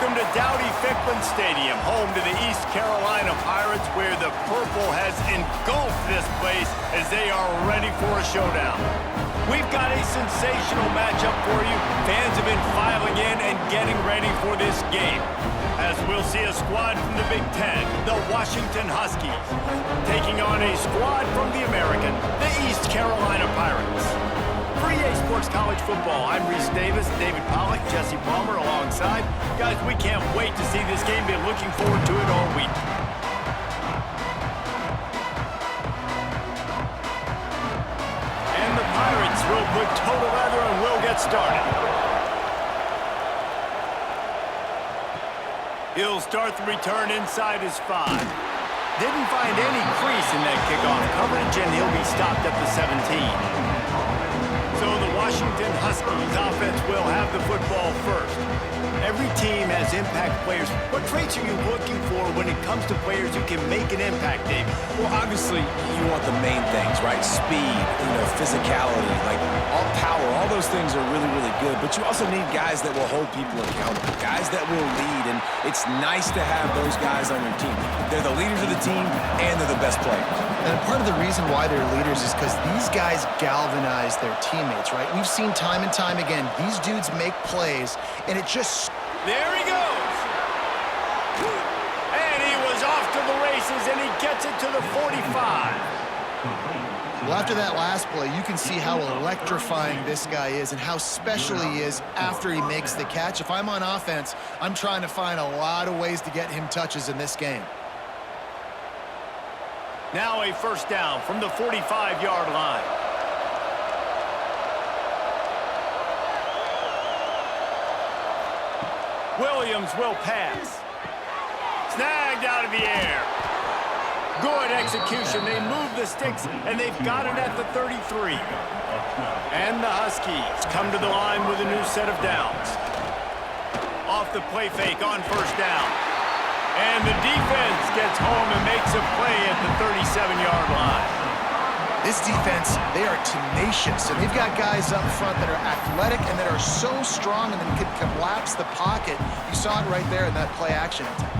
Welcome to Dowdy-Ficklen Stadium, home to the East Carolina Pirates, where the purple has engulfed this place as they are ready for a showdown. We've got a sensational matchup for you. Fans have been filing in and getting ready for this game, as we'll see a squad from the Big Ten, the Washington Huskies, taking on a squad from the American, the East Carolina Pirates. For EA Sports College Football, I'm Reese Davis, David Pollack, Jesse Palmer alongside. Guys, we can't wait to see this game. Been looking forward to it all week. And the Pirates will put total leather and will get started. He'll start the return inside his 5. Didn't find any crease in that kickoff coverage, and he'll be stopped at the 17. So the Washington Huskies offense will have the football first. Every team has impact players. What traits are you looking for when it comes to players who can make an impact, David? Well, obviously, you want the main things, right? Speed, physicality, like all power, all those things are really, really good. But you also need guys that will hold people accountable, guys that will lead. And it's nice to have those guys on your team. They're the leaders of the team, and they're the best players. And part of the reason why they're leaders is because these guys galvanize their teammates, right? We've seen time and time again, these dudes make plays, and it just... There he goes! And he was off to the races, and he gets it to the 45. Well, after that last play, you can see how electrifying this guy is and how special he is after he makes the catch. If I'm on offense, I'm trying to find a lot of ways to get him touches in this game. Now a first down from the 45-yard line. Williams will pass. Snagged out of the air. Good execution. They move the sticks, and they've got it at the 33. And the Huskies come to the line with a new set of downs. Off the play fake on first down. And the defense gets home and makes a play at the 37-yard line. This defense, they are tenacious, and they've got guys up front that are athletic and that are so strong and that can collapse the pocket. You saw it right there in that play action attempt.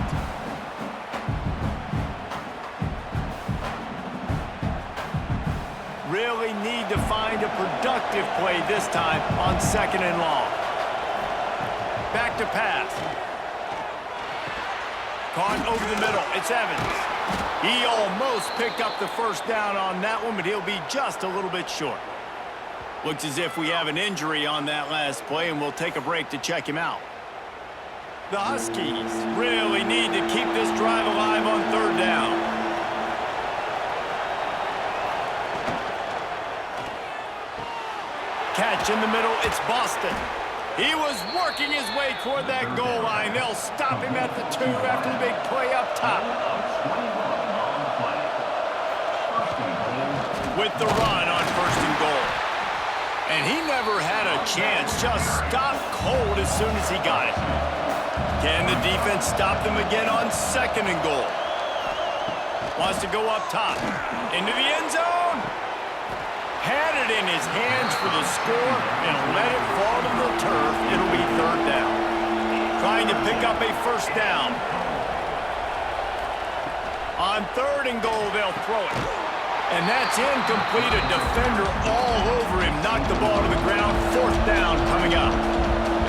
Really need to find a productive play this time on second and long. Back to pass. Caught over the middle. It's Evans. He almost picked up the first down on that one, but he'll be just a little bit short. Looks as if we have an injury on that last play, and we'll take a break to check him out. The Huskies really need to keep this drive alive on third down. Catch in the middle. It's Boston. He was working his way toward that goal line. They'll stop him at the 2 after the big play up top. With the run on first and goal. And he never had a chance. Just stopped cold as soon as he got it. Can the defense stop them again on second and goal? Wants to go up top. Into the end zone. Had it in his hands for the score and let it fall to the turf. It'll be third down. Trying to pick up a first down. On third and goal, they'll throw it. And that's incomplete. A defender all over him. Knocked the ball to the ground. Fourth down coming up.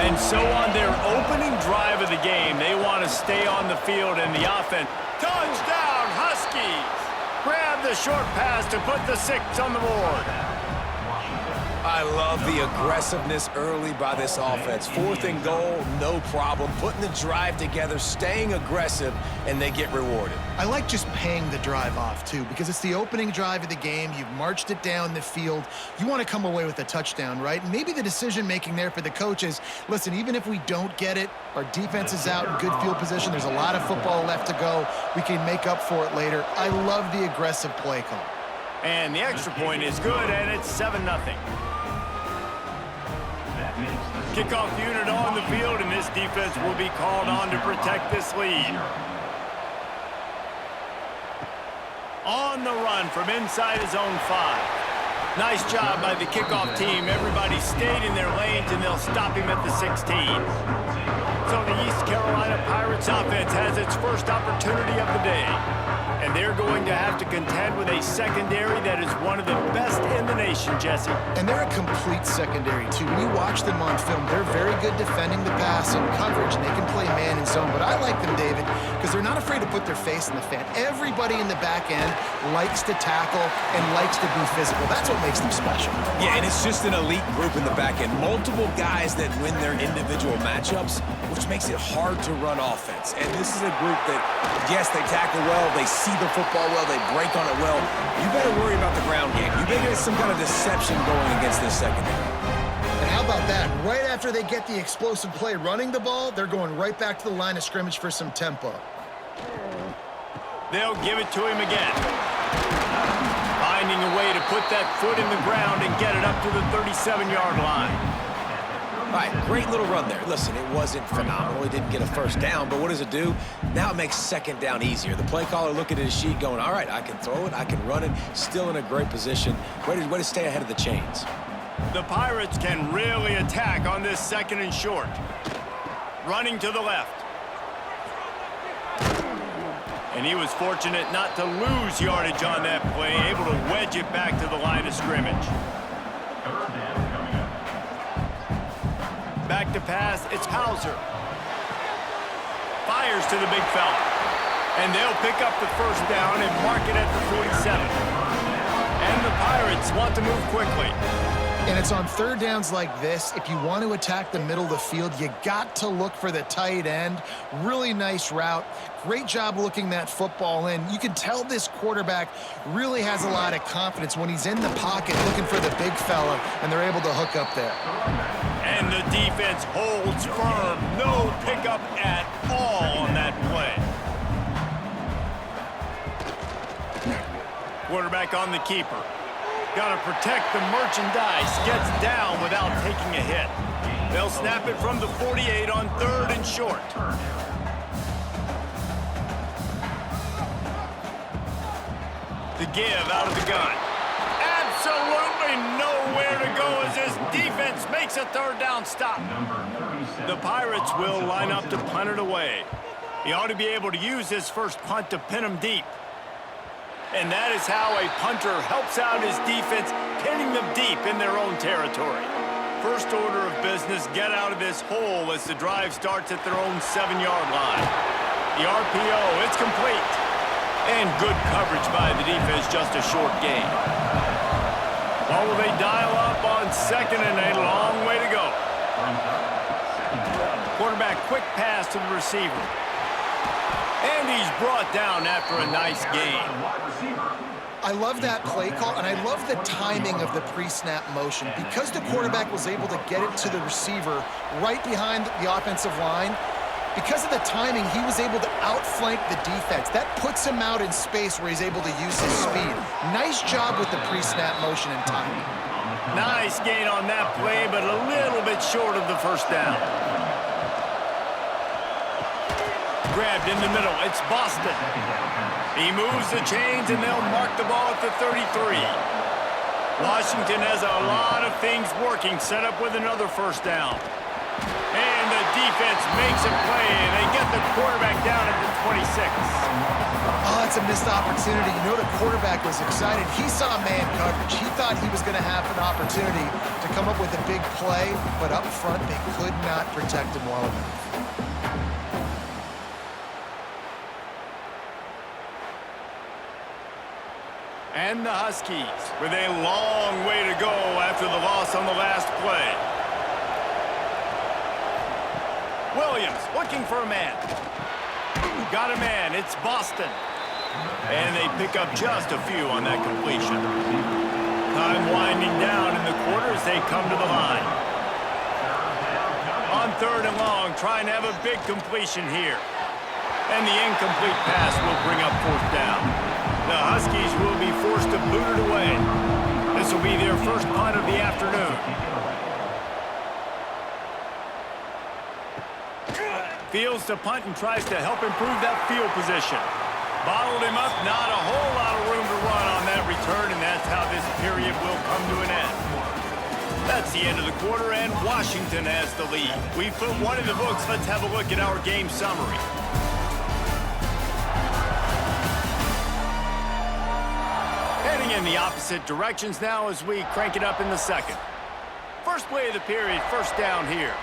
And so on their opening drive of the game, they want to stay on the field, and the offense. Touchdown, Huskies! Grab the short pass to put the 6 on the board. I love the aggressiveness early by this offense. Fourth and goal, no problem. Putting the drive together, staying aggressive, and they get rewarded. I like just paying the drive off, too, because it's the opening drive of the game. You've marched it down the field. You want to come away with a touchdown, right? Maybe the decision-making there for the coaches, listen, even if we don't get it, our defense is out in good field position. There's a lot of football left to go. We can make up for it later. I love the aggressive play call. And the extra point is good, and it's 7-0. Kickoff unit on the field, and this defense will be called on to protect this lead. On the run from inside his own 5. Nice job by the kickoff team. Everybody stayed in their lanes, and they'll stop him at the 16. So the East Carolina Pirates offense has its first opportunity of the day. And they're going to have to contend with a secondary that is one of the best in the nation, Jesse. And they're a complete secondary, too. When you watch them on film, they're very good defending the pass and coverage, and they can play man and zone. But I like them, David, because they're not afraid to put their face in the fan. Everybody in the back end likes to tackle and likes to be physical. That's what makes them special. Yeah, and it's just an elite group in the back end. Multiple guys that win their individual matchups, which makes it hard to run offense. And this is a group that, yes, they tackle well, they see the football well, they break on it well. You better worry about the ground game. You better get some kind of deception going against this secondary. And how about that? Right after they get the explosive play running the ball, they're going right back to the line of scrimmage for some tempo. They'll give it to him again. Finding a way to put that foot in the ground and get it up to the 37-yard line. All right, great little run there. Listen, it wasn't phenomenal. He didn't get a first down, but what does it do? Now it makes second down easier. The play caller looking at his sheet going, all right, I can throw it, I can run it, still in a great position. Way to stay ahead of the chains. The Pirates can really attack on this second and short. Running to the left. And he was fortunate not to lose yardage on that play, able to wedge it back to the line of scrimmage. Back to pass, it's Hauser. Fires to the big fella. And they'll pick up the first down and mark it at the 47. And the Pirates want to move quickly. And it's on third downs like this. If you want to attack the middle of the field, you got to look for the tight end. Really nice route. Great job looking that football in. You can tell this quarterback really has a lot of confidence when he's in the pocket looking for the big fella, and they're able to hook up there. And the defense holds firm. No pickup at all on that play. Quarterback on the keeper. Got to protect the merchandise. Gets down without taking a hit. They'll snap it from the 48 on third and short. The give out of the gun. Absolutely nowhere to go as this defense makes a third down stop. The Pirates will line up to punt it away. He ought to be able to use his first punt to pin him deep. And that is how a punter helps out his defense, pinning them deep in their own territory. First order of business, get out of this hole as the drive starts at their own 7-yard line. The RPO, it's complete. And good coverage by the defense, just a short gain. Or will they dial up on second and a long way to go? Quarterback, quick pass to the receiver. And he's brought down after a nice gain. I love that play call, and I love the timing of the pre-snap motion. Because the quarterback was able to get it to the receiver right behind the offensive line, because of the timing, he was able to outflank the defense. That puts him out in space where he's able to use his speed. Nice job with the pre-snap motion and timing. Nice gain on that play, but a little bit short of the first down. Grabbed in the middle, it's Boston. He moves the chains and they'll mark the ball at the 33. Washington has a lot of things working, set up with another first down. And the defense makes a play and they get the quarterback down at the 26. Oh, that's a missed opportunity. You know the quarterback was excited. He saw man coverage. He thought he was going to have an opportunity to come up with a big play, but up front they could not protect him well enough. And the Huskies with a long way to go after the loss on the last play. Williams looking for a man. Got a man, it's Boston. And they pick up just a few on that completion. Time winding down in the quarter as they come to the line. On third and long, trying to have a big completion here. And the incomplete pass will bring up fourth down. The Huskies will be forced to boot it away. This will be their first punt of the afternoon. Fields to punt and tries to help improve that field position. Bottled him up, not a whole lot of room to run on that return, and that's how this period will come to an end. That's the end of the quarter, and Washington has the lead. We've put one in the books. Let's have a look at our game summary. Heading in the opposite directions now as we crank it up in the second. First play of the period, first down here.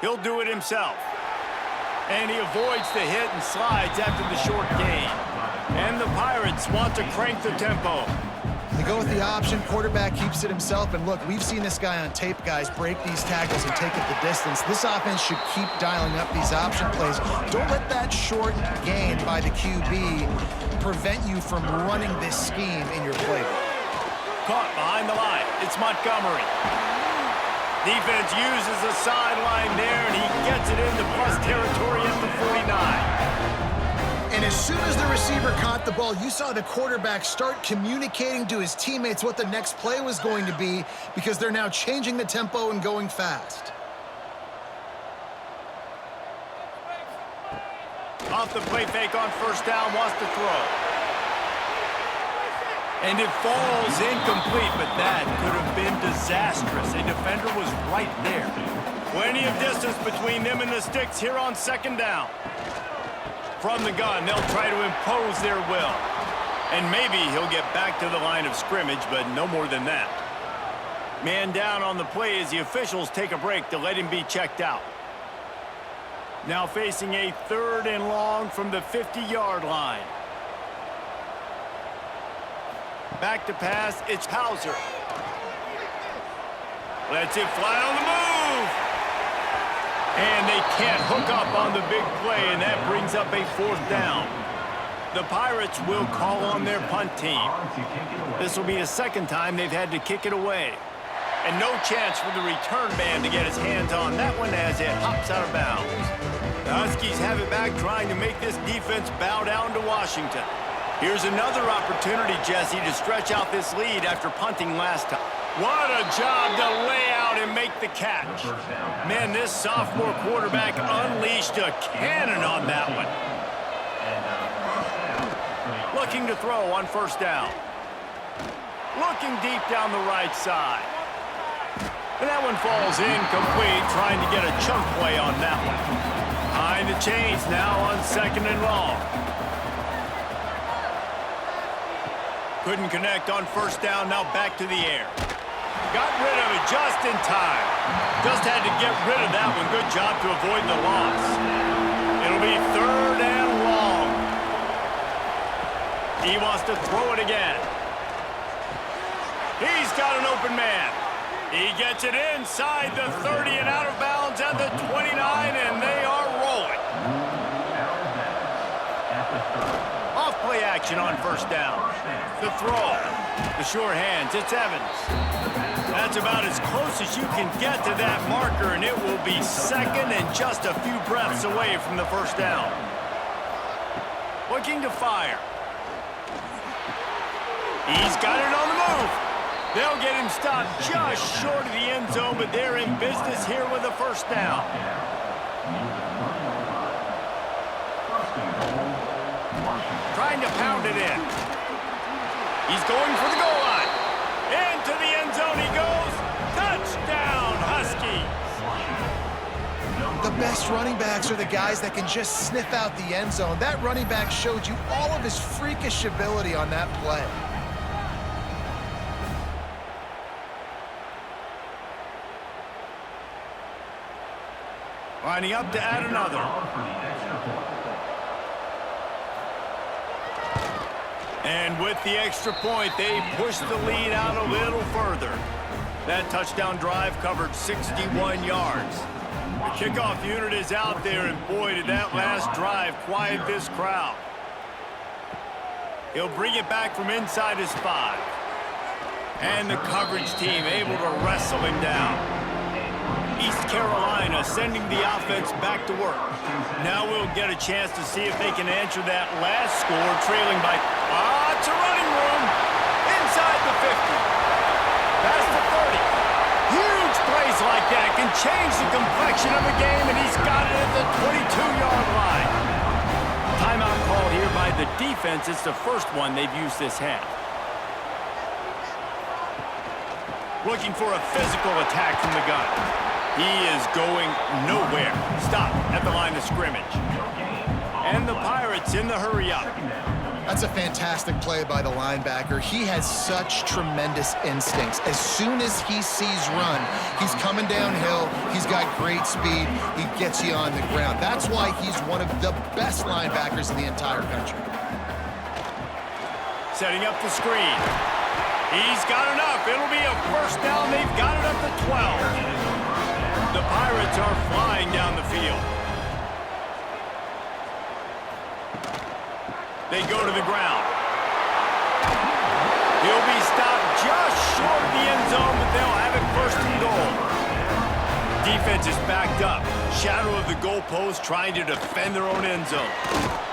He'll do it himself. And he avoids the hit and slides after the short gain. And the Pirates want to crank the tempo. They go with the option. Quarterback keeps it himself. And look, we've seen this guy on tape, guys, break these tackles and take it the distance. This offense should keep dialing up these option plays. Don't let that short gain by the QB prevent you from running this scheme in your playbook. Caught behind the line. It's Montgomery. Defense uses the sideline there, and he gets it into plus territory at the 49. And as soon as the receiver caught the ball, you saw the quarterback start communicating to his teammates what the next play was going to be because they're now changing the tempo and going fast. Off the play fake on first down, wants to throw. And it falls incomplete, but that could have been disastrous. A defender was right there. Plenty of distance between them and the sticks here on second down. From the gun, they'll try to impose their will. And maybe he'll get back to the line of scrimmage, but no more than that. Man down on the play as the officials take a break to let him be checked out. Now facing a 3rd and long from the 50-yard line. Back to pass, it's Hauser. Lets it fly on the move. And they can't hook up on the big play, and that brings up a 4th down. The Pirates will call on their punt team. This will be the 2nd time they've had to kick it away. And no chance for the return man to get his hands on that one as it hops out of bounds. The Huskies have it back, trying to make this defense bow down to Washington. Here's another opportunity, Jesse, to stretch out this lead after punting last time. What a job to lay out and make the catch. Man, this sophomore quarterback unleashed a cannon on that one. Looking to throw on first down. Looking deep down the right side. And that one falls incomplete, trying to get a chunk play on that one. Behind the chains now on 2nd and long. Couldn't connect on first down, now back to the air. Got rid of it just in time. Just had to get rid of that one. Good job to avoid the loss. It'll be 3rd and long. He wants to throw it again. He's got an open man. He gets it inside the 30 and out of bounds at the 29, and they are rolling. Off play action on first down. The throw. The sure hands. It's Evans. That's about as close as you can get to that marker, and it will be 2nd and just a few breaths away from the first down. Looking to fire. He's got it on the move. They'll get him stopped just short of the end zone, but they're in business here with a first down. Trying to pound it in. He's going for the goal line. Into the end zone he goes. Touchdown, Huskies. The best running backs are the guys that can just sniff out the end zone. That running back showed you all of his freakish ability on that play. Lining up to add another. And with the extra point, they push the lead out a little further. That touchdown drive covered 61 yards. The kickoff unit is out there, and boy, did that last drive quiet this crowd. He'll bring it back from inside his 5. And the coverage team able to wrestle him down. East Carolina sending the offense back to work. Now we'll get a chance to see if they can answer that last score, trailing by lots of running room. Inside the 50. Past the 30. Huge plays like that can change the complexion of a game, and he's got it at the 22-yard line. Timeout called here by the defense. It's the first one they've used this half. Looking for a physical attack from the gun. He is going nowhere. Stop at the line of scrimmage. And the Pirates in the hurry up. That's a fantastic play by the linebacker. He has such tremendous instincts. As soon as he sees run, he's coming downhill. He's got great speed. He gets you on the ground. That's why he's one of the best linebackers in the entire country. Setting up the screen. He's got enough. It'll be a first down. They've got it up to 12. The Pirates are flying down the field. They go to the ground. He'll be stopped just short of the end zone, but they'll have it first and goal. Defense is backed up. Shadow of the goalpost trying to defend their own end zone.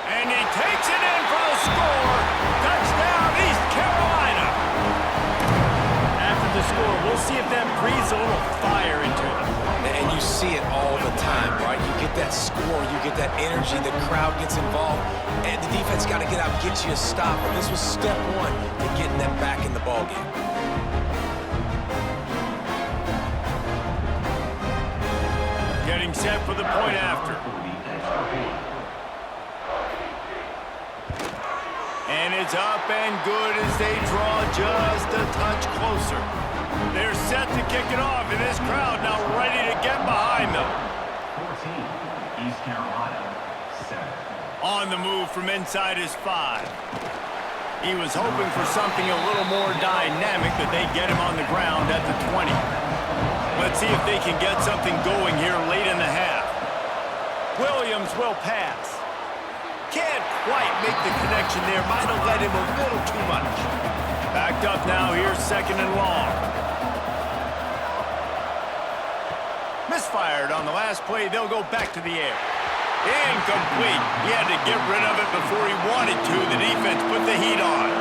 And he takes it in for the score. Touchdown, East Carolina. After the score, we'll see if that breathes a little fire into it. And you see it all the time, right? You get that score, you get that energy, the crowd gets involved, and the defense got to get out and get you a stop. And this was step one to getting them back in the ballgame. Getting set for the point after. And it's up and good as they draw just a touch closer. They're set to kick it off, and this crowd now ready to get behind them. 14, East Carolina, 7. On the move from inside his 5. He was hoping for something a little more dynamic, but they get him on the ground at the 20. Let's see if they can get something going here late in the half. Williams will pass. Can't quite make the connection there. Might have led him a little too much. Backed up now. Here's second and long. Misfired on the last play. They'll go back to the air. Incomplete. He had to get rid of it before he wanted to. The defense put the heat on.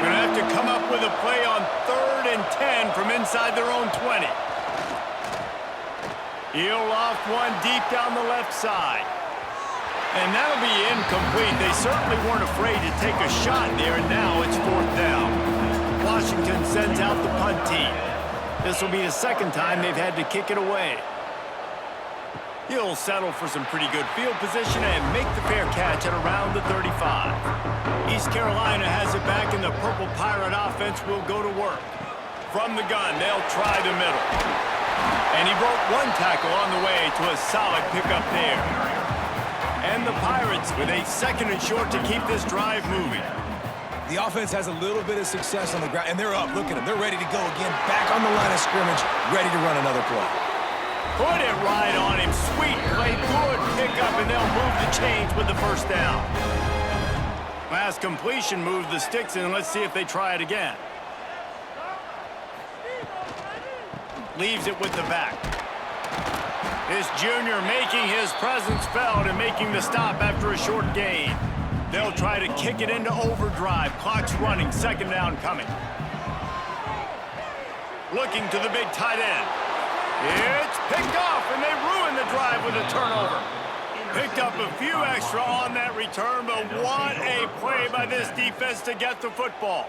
Going to have to come up with a play on 3rd and 10 from inside their own 20. He'll loft one deep down the left side. And that'll be incomplete. They certainly weren't afraid to take a shot there, and now it's 4th down. Washington sends out the punt team. This will be the second time they've had to kick it away. He'll settle for some pretty good field position and make the fair catch at around the 35. East Carolina has it back, and the Purple Pirate offense will go to work. From the gun, they'll try the middle. And he broke one tackle on the way to a solid pickup there. And the Pirates with a 2nd and short to keep this drive moving. The offense has a little bit of success on the ground, and they're up. Look at them. They're ready to go again. Back on the line of scrimmage, ready to run another play. Put it right on him. Sweet play, good pickup, and they'll move the chains with the first down. Last completion moved the sticks in. Let's see if they try it again. Leaves it with the back. This junior making his presence felt and making the stop after a short gain. They'll try to kick it into overdrive. Clock's running. 2nd down coming. Looking to the big tight end. It's picked off, and they ruin the drive with a turnover. Picked up a few extra on that return, but what a play by this defense to get the football.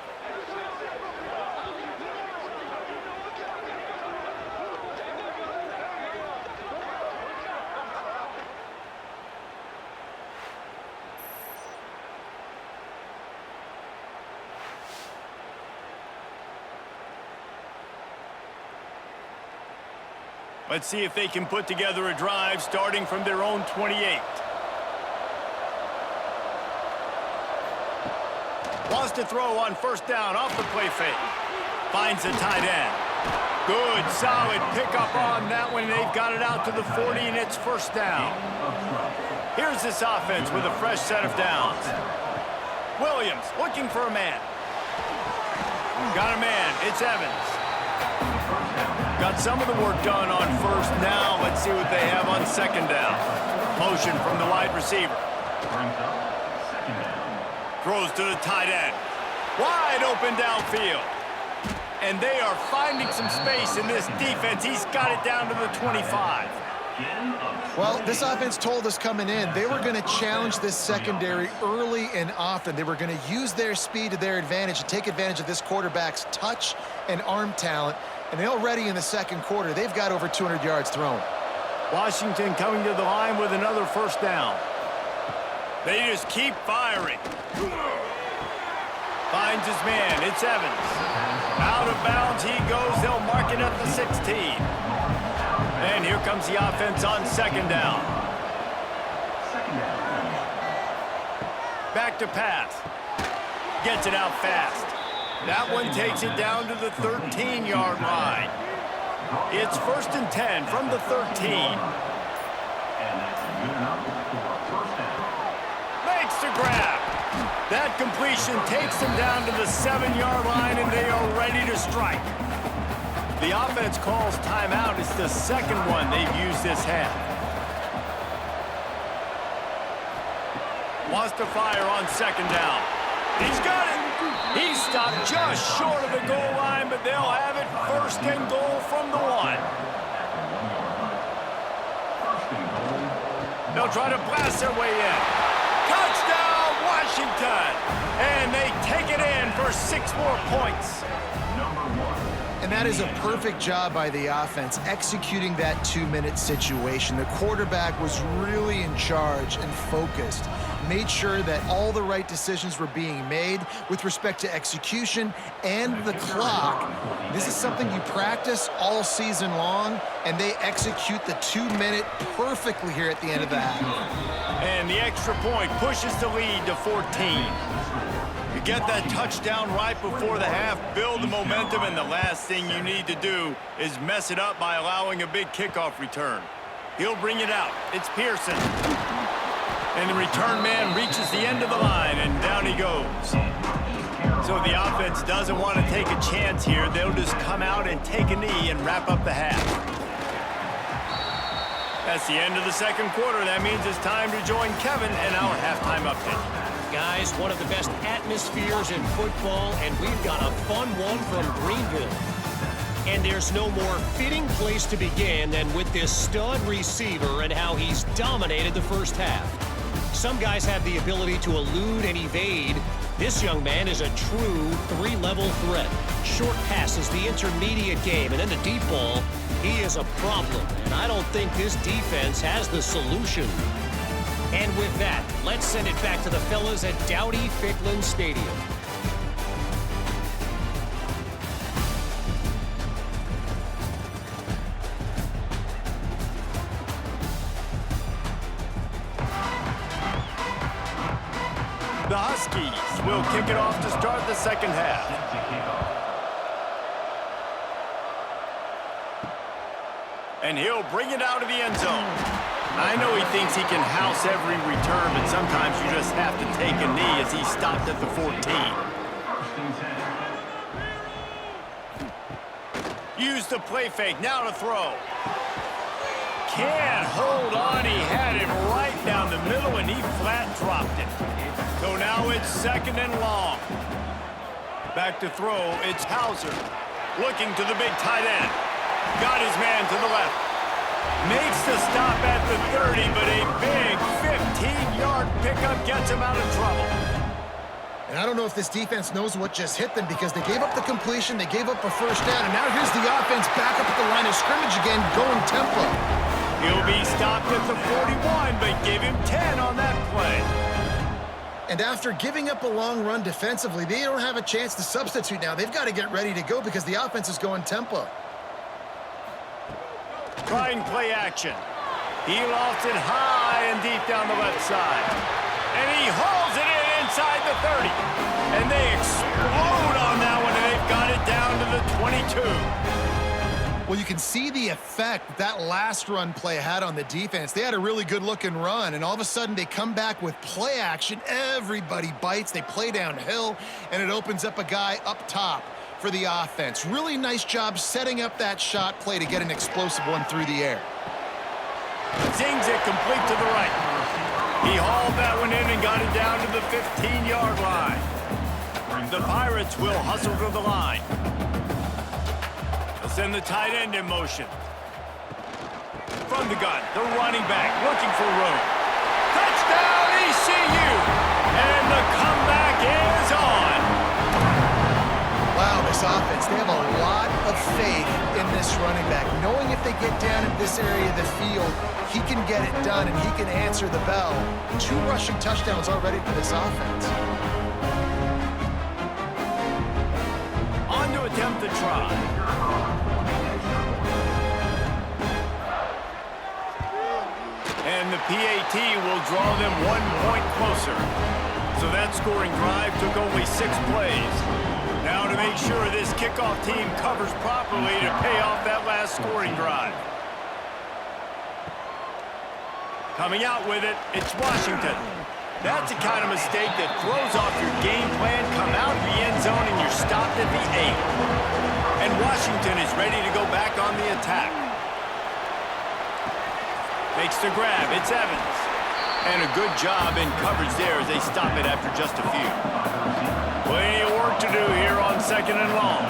Let's see if they can put together a drive starting from their own 28. Wants to throw on 1st down off the play fake. Finds the tight end. Good, solid pickup on that one. They've got it out to the 40, and it's 1st down. Here's this offense with a fresh set of downs. Williams looking for a man. Got a man. It's Evans. Got some of the work done on 1st down. Let's see what they have on 2nd down. Motion from the wide receiver. Throws to the tight end. Wide open downfield. And they are finding some space in this defense. He's got it down to the 25. Well, this offense told us coming in they were going to challenge this secondary early and often. They were going to use their speed to their advantage and take advantage of this quarterback's touch and arm talent. And they're already in the 2nd quarter. They've got over 200 yards thrown. Washington coming to the line with another 1st down. They just keep firing. Finds his man. It's Evans. Out of bounds he goes. They'll mark it at the 16. And here comes the offense on second down. Back to pass. Gets it out fast. That one takes it down to the 13-yard line. It's 1st and 10 from the 13. Makes the grab. That completion takes them down to the 7-yard line, and they are ready to strike. The offense calls timeout. It's the second one they've used this half. Wants to fire on second down. He's got it. He's stopped just short of the goal line, but they'll have it 1st and goal from the 1. They'll try to blast their way in. Touchdown, Washington! And they take it in for 6 more points. And that is a perfect job by the offense, executing that 2-minute situation. The quarterback was really in charge and focused, made sure that all the right decisions were being made with respect to execution and the clock. This is something you practice all season long, and they execute the 2-minute perfectly here at the end of the half. And the extra point pushes the lead to 14. You get that touchdown right before the half, build the momentum, and the last thing you need to do is mess it up by allowing a big kickoff return. He'll bring it out. It's Pearson. And the return man reaches the end of the line, and down he goes. So the offense doesn't want to take a chance here. They'll just come out and take a knee and wrap up the half. That's the end of the second quarter. That means it's time to join Kevin and our halftime update. Guys, one of the best atmospheres in football, and we've got a fun one from Greenville. And there's no more fitting place to begin than with this stud receiver and how he's dominated the first half. Some guys have the ability to elude and evade. This young man is a true 3-level threat. Short passes, the intermediate game, and then the deep ball. He is a problem, and I don't think this defense has the solution. And with that, let's send it back to the fellas at Dowdy-Ficklin Stadium. The Huskies will kick it off to start the second half. And he'll bring it out of the end zone. I know he thinks he can house every return, but sometimes you just have to take a knee as he stopped at the 14. Use the play fake, now to throw. Can't hold on, he had it right down the middle and he flat dropped it. So now it's 2nd and long. Back to throw, it's Hauser. Looking to the big tight end. Got his man to the left. Makes the stop at the 30, but a big 15-yard pickup gets him out of trouble. And I don't know if this defense knows what just hit them because they gave up the completion, they gave up a first down, and now here's the offense back up at the line of scrimmage again, going tempo. He'll be stopped at the 41, but give him 10 on that play. And after giving up a long run defensively, they don't have a chance to substitute now. They've got to get ready to go because the offense is going tempo. Trying play action. He lost it high and deep down the left side. And he hauls it in inside the 30. And they explode on that one, and they've got it down to the 22. Well, you can see the effect that last run play had on the defense. They had a really good-looking run, and all of a sudden they come back with play action. Everybody bites. They play downhill, and it opens up a guy up top for the offense. Really nice job setting up that shot play to get an explosive one through the air. Zings it complete to the right. He hauled that one in and got it down to the 15-yard line. The Pirates will hustle to the line. They'll send the tight end in motion. From the gun, the running back looking for room. Touchdown, ECU! And the comeback is on. Wow, this offense, they have a lot of faith in this running back, knowing if they get down in this area of the field, he can get it done and he can answer the bell. 2 rushing touchdowns already for this offense. And the PAT will draw them 1 point closer. So that scoring drive took only 6 plays. Now to make sure this kickoff team covers properly to pay off that last scoring drive. Coming out with it, it's Washington. That's the kind of mistake that throws off your game plan. Come out of the end zone and you're stopped at the 8. And Washington is ready to go back on the attack. Makes the grab. It's Evans. And a good job in coverage there as they stop it after just a few. Plenty of work to do here on 2nd and long.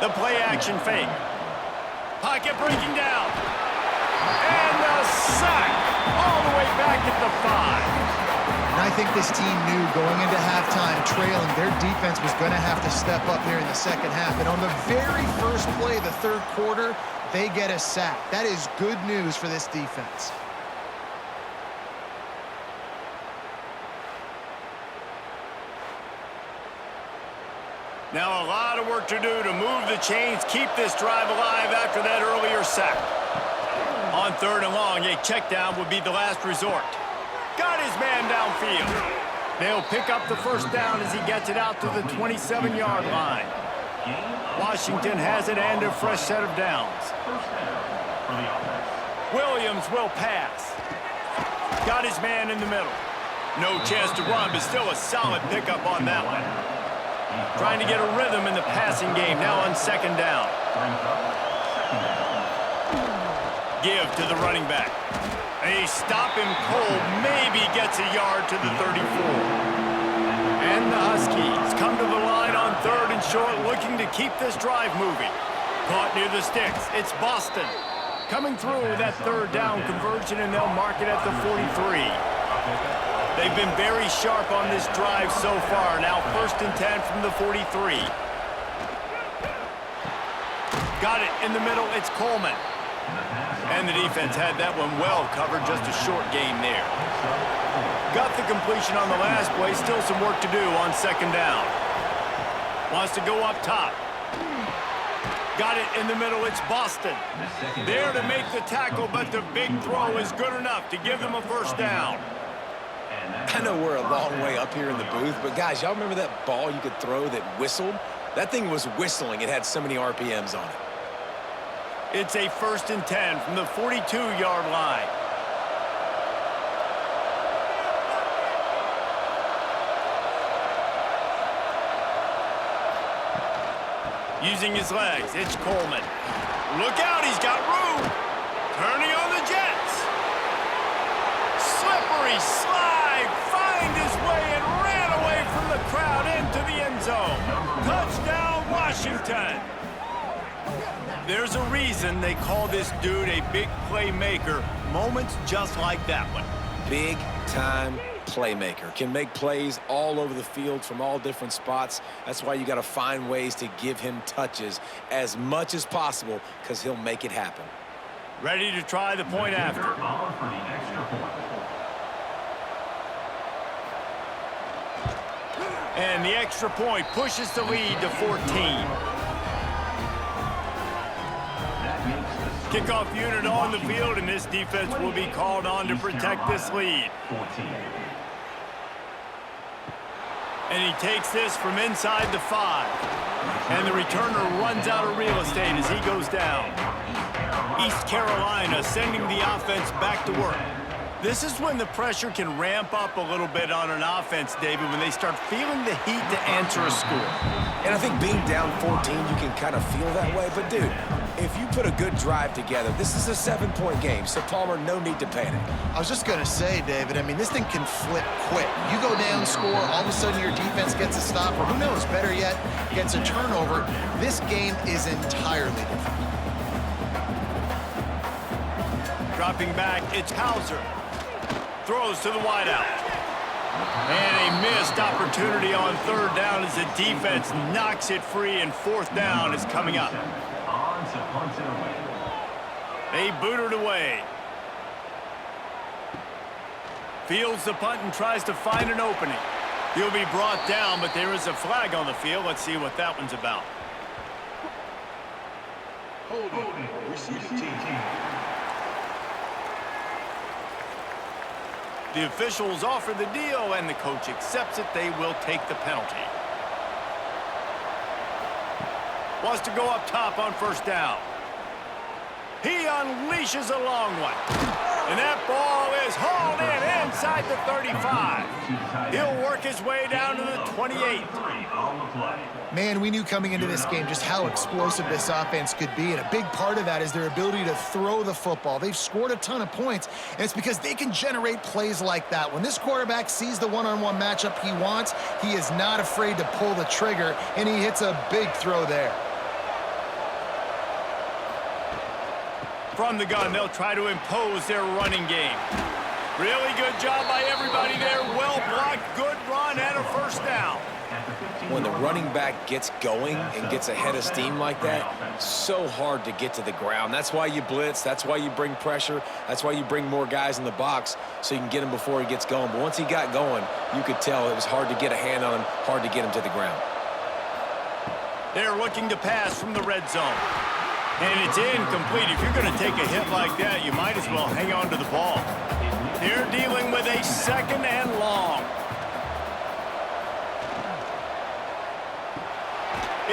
The play action fake. Pocket breaking down. And the sack all the way back at the 5. And I think this team knew going into halftime trailing, their defense was going to have to step up here in the second half. And on the very first play of the third quarter, they get a sack. That is good news for this defense. Now a lot of work to do to move the chains, keep this drive alive after that earlier sack. On 3rd and long, a check down would be the last resort. Got his man downfield. They'll pick up the first down as he gets it out to the 27-yard line. Washington has it and a fresh set of downs. Williams will pass. Got his man in the middle. No chance to run, but still a solid pickup on that one. Trying to get a rhythm in the passing game now on 2nd down. Give to the running back. They stop him cold, maybe gets a yard to the 34. And the Huskies come to the line on 3rd and short, looking to keep this drive moving. Caught near the sticks. It's Boston. Coming through that 3rd down conversion, and they'll mark it at the 43. They've been very sharp on this drive so far. Now 1st and 10 from the 43. Got it in the middle. It's Coleman. And the defense had that one well covered. Just a short game there. Got the completion on the last play. Still some work to do on 2nd down. Wants to go up top. Got it in the middle. It's Boston. There to make the tackle, but the big throw is good enough to give them a first down. I know we're a long way up here in the booth, but guys, y'all remember that ball you could throw that whistled? That thing was whistling. It had so many RPMs on it. It's a 1st and 10 from the 42-yard line. Using his legs, it's Coleman. Look out, he's got room. Turning on the Jets. Slippery slide, find his way and ran away from the crowd into the end zone. Touchdown, Washington. There's a reason they call this dude a big playmaker. Moments just like that one. Big-time playmaker. Can make plays all over the field from all different spots. That's why you got to find ways to give him touches as much as possible, because he'll make it happen. Ready to try the point after. And the extra point pushes the lead to 14. Kickoff unit on the field, and this defense will be called on to protect this lead. And he takes this from inside the 5. And the returner runs out of real estate as he goes down. East Carolina sending the offense back to work. This is when the pressure can ramp up a little bit on an offense, David, when they start feeling the heat to answer a score. And I think being down 14, you can kind of feel that way. But, dude, if you put a good drive together, this is a 7-point game. So, Palmer, no need to panic. I was just going to say, David, I mean, this thing can flip quick. You go down, score, all of a sudden your defense gets a stop, or who knows, better yet, gets a turnover. This game is entirely different. Dropping back, it's Hauser. Throws to the wideout. And a missed opportunity on 3rd down as the defense knocks it free, and 4th down is coming up. They boot it away. Fields the punt and tries to find an opening. He'll be brought down, but there is a flag on the field. Let's see what that one's about. The officials offer the deal, and the coach accepts it. They will take the penalty. Wants to go up top on first down. He unleashes a long one. And that ball is hauled in inside the 35. He'll work his way down to the 28. Man, we knew coming into this game just how explosive this offense could be, and a big part of that is their ability to throw the football. They've scored a ton of points, and it's because they can generate plays like that. When this quarterback sees the one-on-one matchup he wants, he is not afraid to pull the trigger, and he hits a big throw there. From the gun, they'll try to impose their running game. Really good job by everybody there. Well blocked, good run, and a first down. When the running back gets going and gets ahead of steam like that, so hard to get to the ground. That's why you blitz. That's why you bring pressure. That's why you bring more guys in the box so you can get him before he gets going. But once he got going, you could tell it was hard to get a hand on him, hard to get him to the ground. They're looking to pass from the red zone. And it's incomplete. If you're going to take a hit like that, you might as well hang on to the ball. They're dealing with a second and long.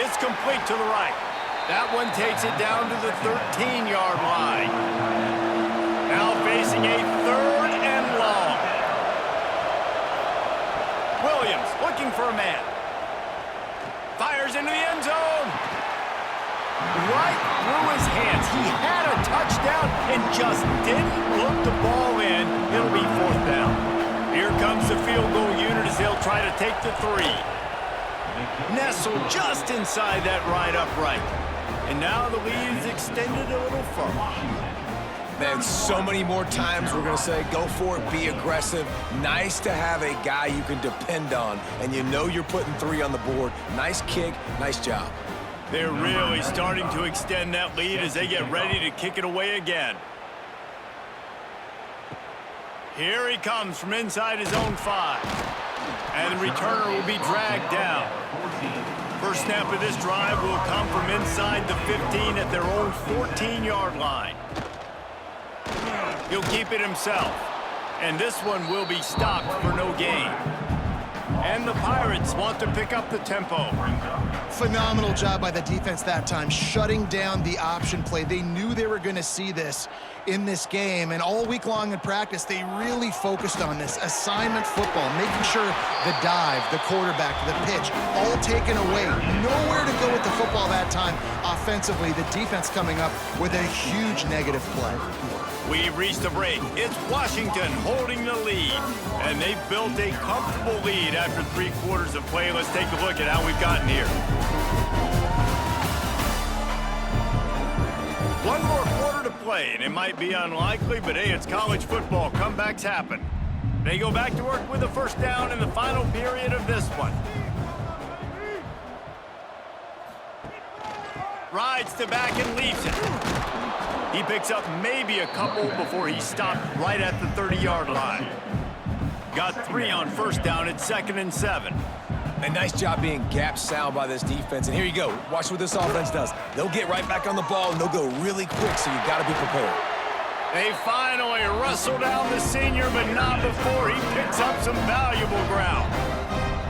It's complete to the right. That one takes it down to the 13-yard line. Now facing a third and long. Williams looking for a man. Fires into the end zone. Right through his hands. He had a touchdown and just didn't look the ball in. It'll be fourth down. Here comes the field goal unit as they'll try to take the 3. Nestled just inside that right upright. And now the lead is extended a little further. Man, so many more times we're going to say, go for it, be aggressive. Nice to have a guy you can depend on, and you know you're putting 3 on the board. Nice kick, nice job. They're really starting to extend that lead as they get ready to kick it away again. Here he comes from inside his own 5. And the returner will be dragged down. First snap of this drive will come from inside the 15 at their own 14-yard line. He'll keep it himself. And this one will be stopped for no gain. And the Pirates want to pick up the tempo. Phenomenal job by the defense that time, shutting down the option play. They knew they were going to see this in this game, and all week long in practice, they really focused on this assignment football, making sure the dive, the quarterback, the pitch, all taken away. Nowhere to go with the football that time offensively. The defense coming up with a huge negative play. We've reached the break. It's Washington holding the lead, and they've built a comfortable lead after 3 quarters of play. Let's take a look at how we've gotten here. One more quarter to play, and it might be unlikely, but hey, it's college football. Comebacks happen. They go back to work with a first down in the final period of this one. Rides to back and leaves it. He picks up maybe a couple before he stopped right at the 30-yard line. Got 3 on first down at 2nd and 7. A nice job being gap sound by this defense. And here you go. Watch what this offense does. They'll get right back on the ball, and they'll go really quick, so you've got to be prepared. They finally wrestle down the senior, but not before he picks up some valuable ground.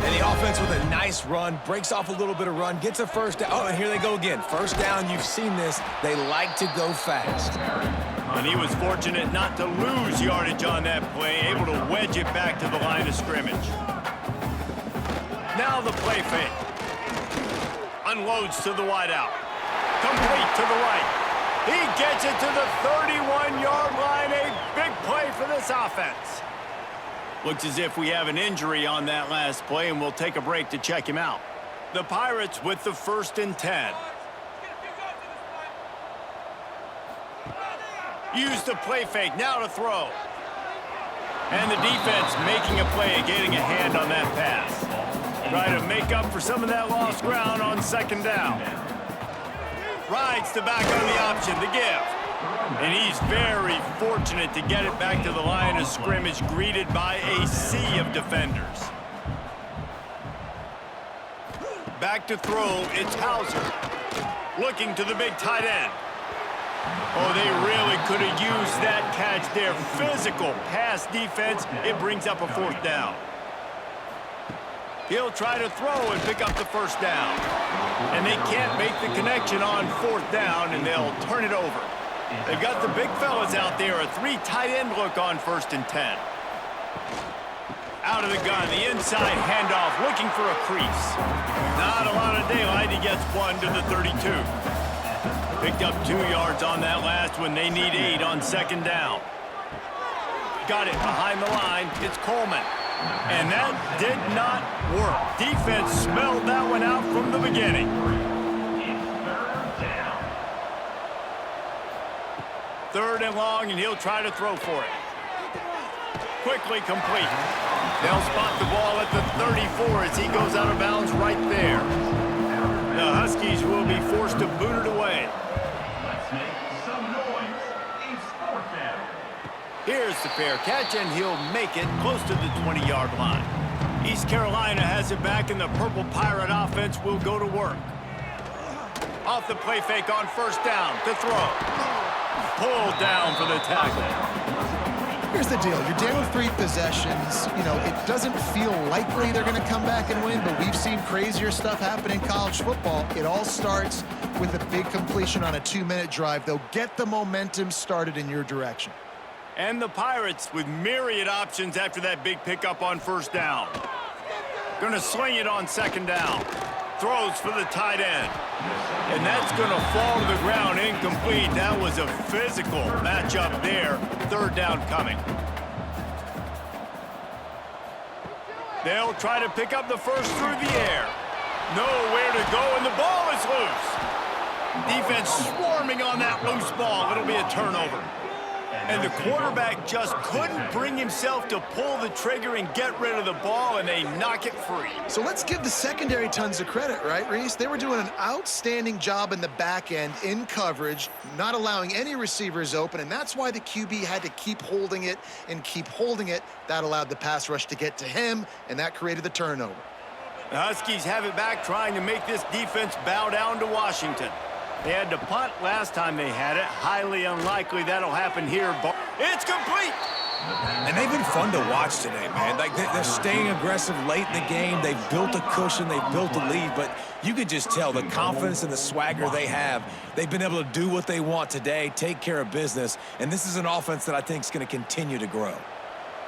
And the offense with a nice run, breaks off a little bit of run, gets a first down. Oh, and here they go again. First down, you've seen this. They like to go fast. And he was fortunate not to lose yardage on that play, able to wedge it back to the line of scrimmage. Now the play fake. Unloads to the wideout. Complete to the right. He gets it to the 31-yard line. A big play for this offense. Looks as if we have an injury on that last play, and we'll take a break to check him out. The Pirates with the 1st and 10. Use the play fake, now to throw. And the defense making a play and getting a hand on that pass. Try to make up for some of that lost ground on 2nd down. Rides to back on the option to give. And he's very fortunate to get it back to the line of scrimmage, greeted by a sea of defenders. Back to throw, it's Hauser. Looking to the big tight end. Oh, they really could have used that catch there. Physical pass defense. It brings up a 4th down. He'll try to throw and pick up the 1st down. And they can't make the connection on 4th down, and they'll turn it over. They've got the big fellas out there. A 3 tight end look on 1st and 10. Out of the gun, the inside handoff, looking for a crease. Not a lot of daylight. He gets 1 to the 32. Picked up 2 yards on that last one. They need 8 on 2nd down. Got it behind the line. It's Coleman. And that did not work. Defense smelled that one out from the beginning. Third and long, and he'll try to throw for it. Quickly complete. They'll spot the ball at the 34 as he goes out of bounds right there. The Huskies will be forced to boot it away. Let's make some noise. It's 4th down. Here's the fair catch, and he'll make it close to the 20-yard line. East Carolina has it back, and the Purple Pirate offense will go to work. Off the play fake on 1st down to throw. Pulled down for the tackle. Here's the deal. You're down 3 possessions. You know, it doesn't feel likely they're going to come back and win, but we've seen crazier stuff happen in college football. It all starts with a big completion on a 2-minute drive. They'll get the momentum started in your direction. And the Pirates with myriad options after that big pickup on 1st down. Gonna sling it on 2nd down. Throws for the tight end. And that's gonna fall to the ground incomplete. That was a physical matchup there. 3rd down coming. They'll try to pick up the 1st through the air. Nowhere to go, and the ball is loose. Defense swarming on that loose ball. It'll be a turnover. And the quarterback just couldn't bring himself to pull the trigger and get rid of the ball, and they knock it free. So let's give the secondary tons of credit, right, Reese? They were doing an outstanding job in the back end, in coverage, not allowing any receivers open, and that's why the QB had to keep holding it and keep holding it. That allowed the pass rush to get to him, and that created the turnover. The Huskies have it back, trying to make this defense bow down to Washington. They had to punt last time they had it. Highly unlikely that'll happen here. It's complete! And they've been fun to watch today, man. Like, they're staying aggressive late in the game. They've built a cushion. They've built a lead. But you can just tell the confidence and the swagger they have. They've been able to do what they want today, take care of business. And this is an offense that I think is going to continue to grow.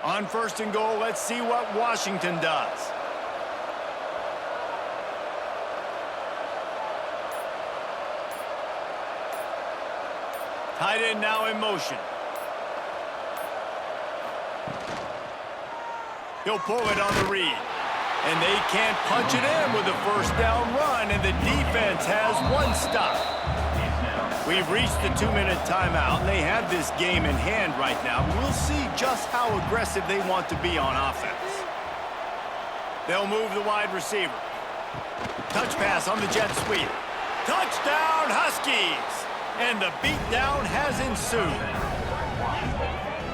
On 1st and goal, let's see what Washington does. Tight end now in motion. He'll pull it on the read. And they can't punch it in with a 1st down run, and the defense has 1 stop. We've reached the 2-minute timeout, and they have this game in hand right now. We'll see just how aggressive they want to be on offense. They'll move the wide receiver. Touch pass on the jet sweep. Touchdown, Huskies! And the beatdown has ensued.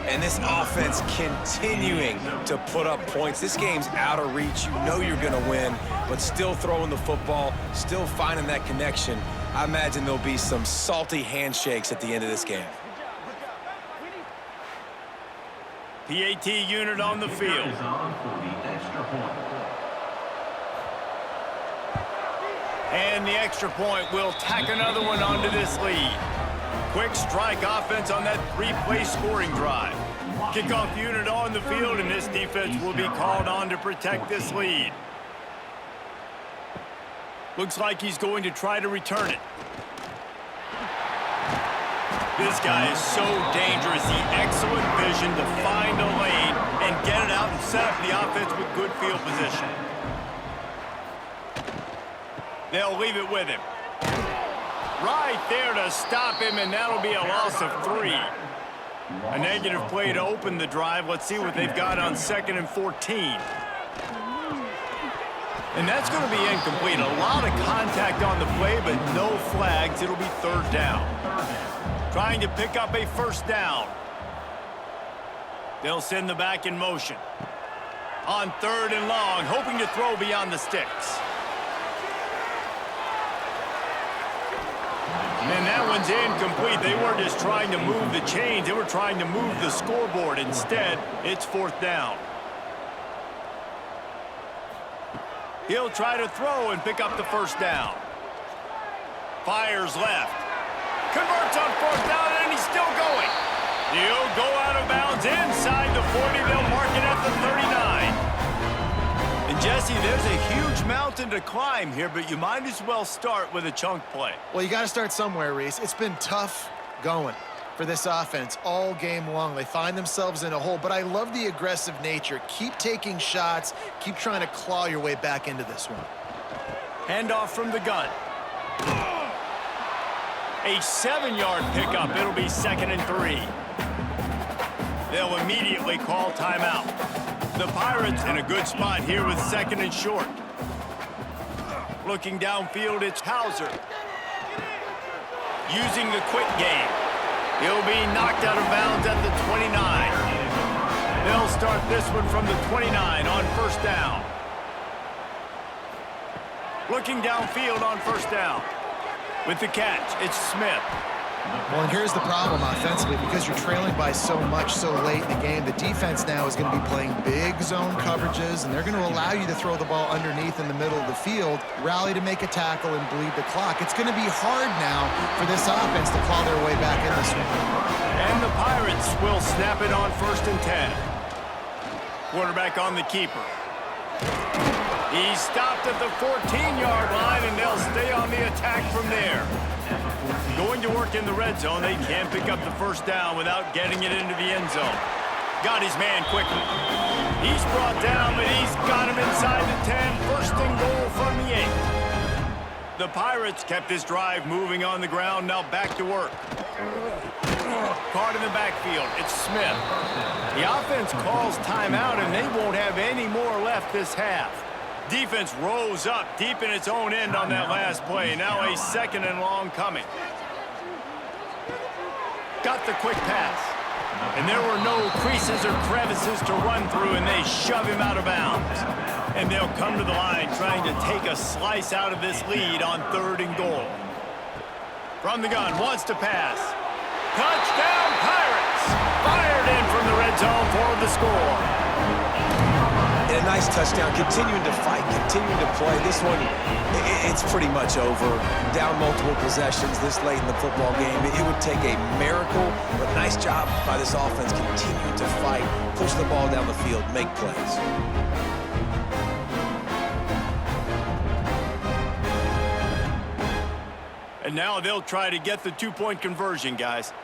And this offense continuing to put up points. This game's out of reach. You know you're going to win, but still throwing the football, still finding that connection. I imagine there'll be some salty handshakes at the end of this game. PAT unit on the field. Is on for the extra point. And the extra point will tack another one onto this lead. Quick strike offense on that 3-play scoring drive. Kickoff unit on the field, and this defense will be called on to protect this lead. Looks like he's going to try to return it. This guy is so dangerous. The excellent vision to find a lane and get it out and set up the offense with good field position. They'll leave it with him. Right there to stop him, and that'll be a loss of 3. A negative play to open the drive. Let's see what they've got on 2nd and 14. And that's going to be incomplete. A lot of contact on the play, but no flags. It'll be 3rd down. Trying to pick up a 1st down. They'll send the back in motion. On 3rd and long, hoping to throw beyond the sticks. And that one's incomplete. They weren't just trying to move the chains. They were trying to move the scoreboard. Instead, it's 4th down. He'll try to throw and pick up the 1st down. Fires left. Converts on 4th down, and he's still going. He'll go out of bounds inside the 40. They'll mark it at the 39. And Jesse, there's a huge mountain to climb here, but you might as well start with a chunk play. Well, you got to start somewhere, Reese. It's been tough going for this offense all game long. They find themselves in a hole, but I love the aggressive nature. Keep taking shots. Keep trying to claw your way back into this one. Handoff from the gun. A 7-yard pickup. It'll be 2nd and 3. They'll immediately call timeout. The Pirates in a good spot here with 2nd and short. Looking downfield, it's Hauser. Using the quick game. He'll be knocked out of bounds at the 29. They'll start this one from the 29 on 1st down. Looking downfield on 1st down. With the catch, it's Smith. Well, and here's the problem offensively, because you're trailing by so much so late in the game, the defense now is going to be playing big zone coverages, and they're going to allow you to throw the ball underneath in the middle of the field, rally to make a tackle, and bleed the clock. It's going to be hard now for this offense to claw their way back in this one. And the Pirates will snap it on 1st and 10. Quarterback on the keeper. He's stopped at the 14-yard line, and they'll stay on the attack from there. Going to work in the red zone, they can't pick up the 1st down without getting it into the end zone. Got his man quickly. He's brought down, but he's got him inside the 10. 1st and goal from the 8. The Pirates kept this drive moving on the ground, now back to work. Caught in the backfield, it's Smith. The offense calls timeout, and they won't have any more left this half. Defense rose up deep in its own end on that last play. Now a 2nd and long coming. Got the quick pass. And there were no creases or crevices to run through, and they shove him out of bounds. And they'll come to the line trying to take a slice out of this lead on 3rd and goal. From the gun, wants to pass. Touchdown Pirates! Fired in from the red zone for the score. And a nice touchdown, continuing to fight, continuing to play. This one, it's pretty much over. Down multiple possessions this late in the football game. It would take a miracle, but nice job by this offense continuing to fight, push the ball down the field, make plays. And now they'll try to get the 2-point conversion, guys.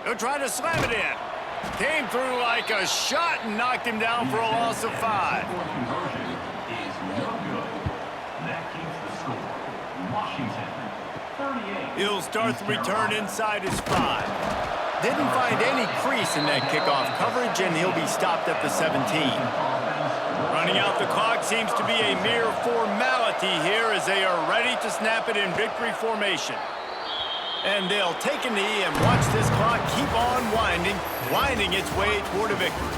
They'll try to slam it in. Came through like a shot and knocked him down for a loss of 5. Conversion is no good. That keeps the score. Washington, 38. He'll start the return inside his 5. Didn't find any crease in that kickoff coverage, and he'll be stopped at the 17. Running out the clock seems to be a mere formality here as they are ready to snap it in victory formation. And they'll take a knee and watch this clock keep on winding its way toward a victory.